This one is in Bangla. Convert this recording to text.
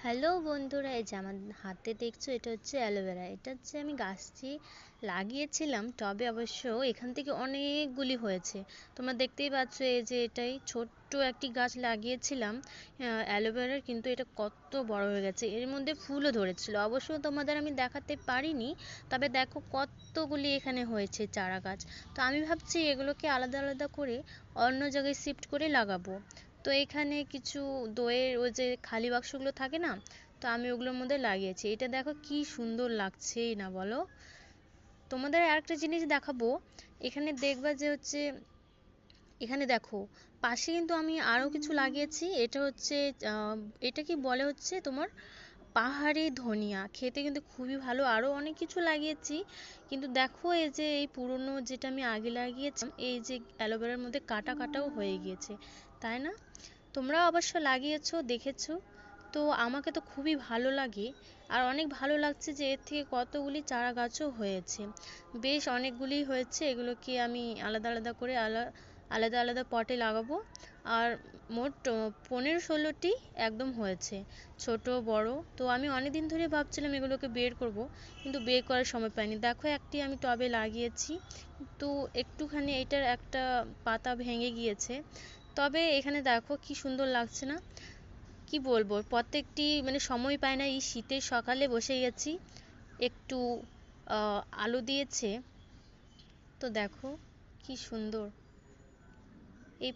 হ্যালো বন্ধুরা, এই যে আমার হাতে দেখছো এটা হচ্ছে অ্যালোভেরা। এটা হচ্ছে আমি গাছটি লাগিয়েছিলাম টবে, অবশ্য এখান থেকে অনেকগুলি হয়েছে। তোমরা দেখতেই পাচ্ছ, এই যে এটাই ছোট্ট একটি গাছ লাগিয়েছিলাম অ্যালোভেরার, কিন্তু এটা কত বড় হয়ে গেছে। এর মধ্যে ফুলও ধরেছিল, অবশ্য তোমাদের আমি দেখাতে পারিনি। তবে দেখো কতগুলি এখানে হয়েছে চারা গাছ। তো আমি ভাবছি এগুলোকে আলাদা আলাদা করে অন্য জায়গায় শিফট করে লাগাবো। তো এখানে কিছু দইয়ের ওই যে খালি বাক্সগুলো থাকে না, তো আমি ওগুলোর মধ্যে লাগিয়েছি। এটা দেখো কি সুন্দর লাগছেই না বলো। তোমাদের আরেকটা জিনিস দেখাবো। এখানে দেখবা যে হচ্ছে, এখানে দেখো পাশে কিন্তু আমি আরও কিছু লাগিয়েছি। এটা হচ্ছে এটা কি বলে হচ্ছে তোমার পাহাড়ি ধনিয়া, খেতে কিন্তু খুবই ভালো। আরও অনেক কিছু লাগিয়েছি, কিন্তু দেখো এই যে এই পুরনো যেটা আমি আগে লাগিয়েছিলাম, এই যে অ্যালোভেরার মধ্যে কাটা কাটাও হয়ে গিয়েছে, তাই না? তোমরাও অবশ্য লাগিয়েছো, দেখেছো। তো আমাকে তো খুবই ভালো লাগে, আর অনেক ভালো লাগছে যে এর থেকে কতগুলি চারা গাছও হয়েছে। বেশ অনেকগুলি হয়েছে, এগুলোকে আমি আলাদা আলাদা করে আলাদা আলাদা পটে লাগাবো। আর মোট 15-16টি একদম হয়েছে, ছোট বড়। তো আমি অনেক দিন ধরে ভাবছিলাম এগুলোকে বের করব, কিন্তু বের করার সময় পাইনি। দেখো একটি আমি টবে লাগিয়েছি, তো একটুখানি এটার একটা পাতা ভেঙে গিয়েছে। তবে এখানে দেখো কি সুন্দর লাগছে না? কি বলবো, প্রত্যেকটি মানে সময় পায় না। এই শীতের সকালে বসে গেছি, একটু আলো দিয়েছে, তো দেখো কি সুন্দর এই